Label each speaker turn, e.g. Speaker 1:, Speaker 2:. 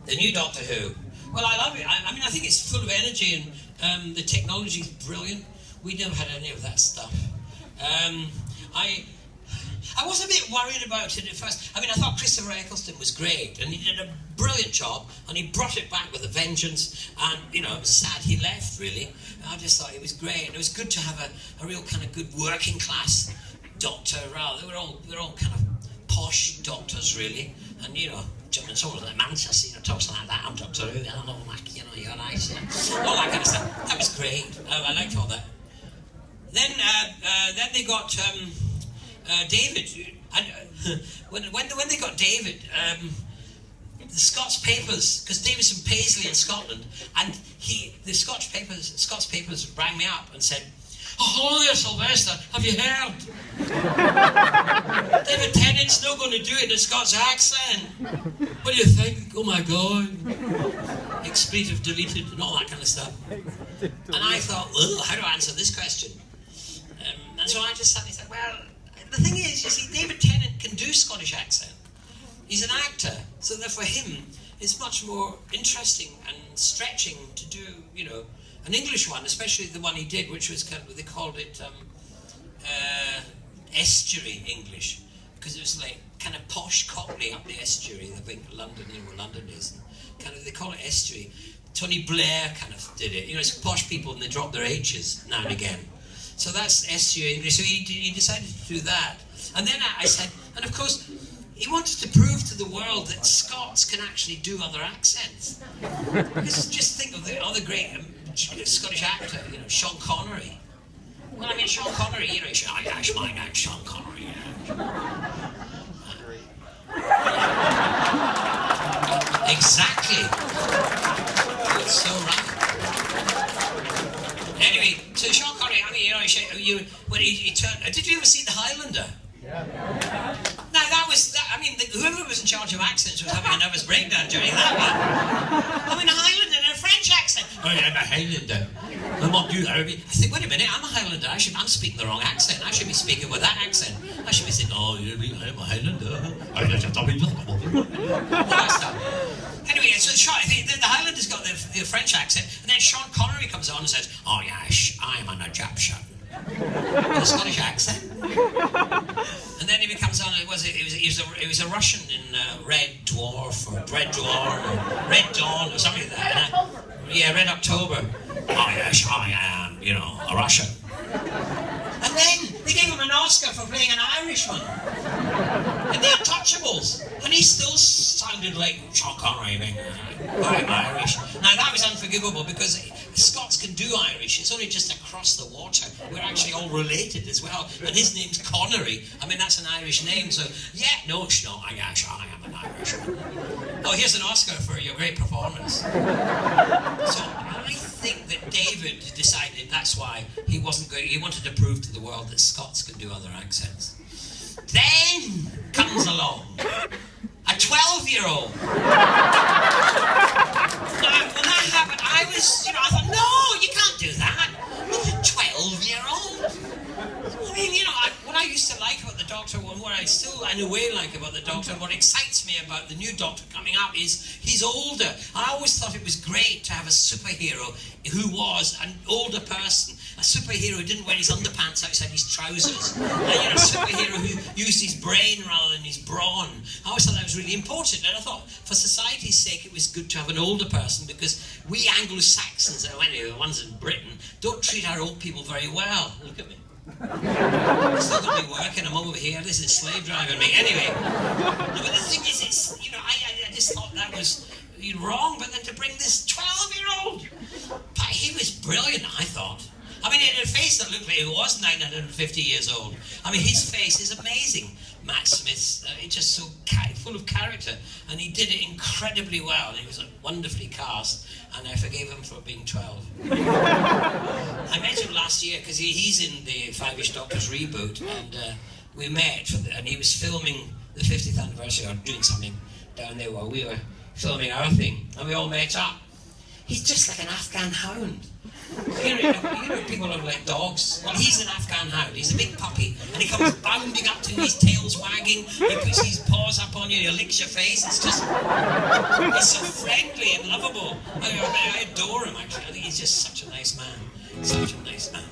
Speaker 1: The new Doctor Who. Well, I love it. I mean, I think it's full of energy, and the technology is brilliant. We never had any of that stuff. I was a bit worried about it at first. I mean, I thought Christopher Eccleston was great, and he did a brilliant job, and he brought it back with a vengeance, and, you know, it was sad he left, really. I just thought it was great, and it was good to have a real kind of good working class doctor, rather. They were all kind of posh doctors, really, and, you know, someone like Manchester, you know, talks like that, I'm Doctor Who, I don't know, like, you know, you're nice, yeah. All that kind of stuff. That was great. I liked all that. Then they got David. When they got David, the Scots papers, because David's from Paisley in Scotland, and the Scots papers rang me up and said, "Oh, hello there, Sylvester, have you heard? David Tennant's not going to do it in a Scots accent. What do you think? Oh my God." Expletive deleted and all that kind of stuff. And I thought, well, how do I answer this question? And so I just suddenly said, well, the thing is, you see, David Tennant can do Scottish accent. He's an actor, so therefore him, it's much more interesting and stretching to do, you know, an English one, especially the one he did, which was kind of, they called it estuary English, because it was like kind of posh Cockney up the estuary, I think London, you know where London is, and kind of, they call it estuary. Tony Blair kind of did it, you know, it's posh people and they drop their H's now and again. So that's estuary English, so he decided to do that. And then I said, and of course, he wanted to prove to the world that Scots can actually do other accents. Because just think of the other great Scottish actor, you know, Sean Connery. Well, I mean, Sean Connery, you know, my name's Sean Connery, yeah. Exactly. That's so right. Anyway, so Sean Connery, I mean, you know, when he turned, did you ever see The Highlander? Yeah. Now that was, I mean, whoever was in charge of accents was having a nervous breakdown during that one. I mean, a Highlander in a French accent. Oh yeah, I'm a Highlander. I'm not doing that. I think, wait a minute, I'm a Highlander. I'm speaking the wrong accent. I should be speaking with that accent. I should be saying, oh, I'm a Highlander. All that stuff. Anyway, so the Highlanders got the French accent, and then Sean Connery comes on and says, oh yes, I'm an Egyptian. With a Scottish accent. And then he becomes on, he was a Russian in Red Dwarf, or Red Dawn, or Red Dawn, or something like that. Yeah, Red October. Oh yes, I am, you know, a Russian. And then they gave him an Oscar for playing an Irishman in The Untouchables, and he still sounded like Sean Connery. I'm Irish. Now that was unforgivable because Scots can do Irish. It's only just across the water. We're actually all related as well. And his name's Connery. I mean, that's an Irish name. So yeah, no, it's not. I am an Irishman. Oh, here's an Oscar for your great performance. So I think that David decided that's why he wasn't going. He wanted to prove to the world that Scots could do other accents. Then comes along a 12-year-old. Now, when that happened, I thought, no, you can't do that. Look at a 12-year-old. I mean, you know, what I used to like about the Doctor, and what I still, in a way, like about the Doctor, and what excites me about the new Doctor coming up is he's older. I always thought it was great to have a superhero who was an older person. A superhero who didn't wear his underpants outside his trousers. A superhero who used his brain rather than his brawn. I always thought that was really important. And I thought, for society's sake, it was good to have an older person because we Anglo-Saxons, anyway, the ones in Britain, don't treat our old people very well. Look at me. I'm still going to be working. I'm over here. This is slave driving me. Anyway. No, but the thing is, it's, you know, I just thought that was wrong. But then to bring this 12-year-old, he was brilliant, I thought. I mean, he had a face that looked like he was 950 years old. I mean, his face is amazing. Matt Smith's just so full of character, and he did it incredibly well. He was wonderfully cast, and I forgave him for being 12. I met him last year because he's in the Five-ish Doctors reboot, and we met, and he was filming the 50th anniversary or doing something down there while we were filming our thing, and we all met up. He's just like an Afghan hound. You know, people are like dogs. Well, he's an Afghan hound. He's a big puppy, and he comes bounding up to his tail's wagging. He puts his paws up on on you, he licks your face. It's just, he's so friendly and lovable. I adore him, actually. I think he's just such a nice man. Such a nice man.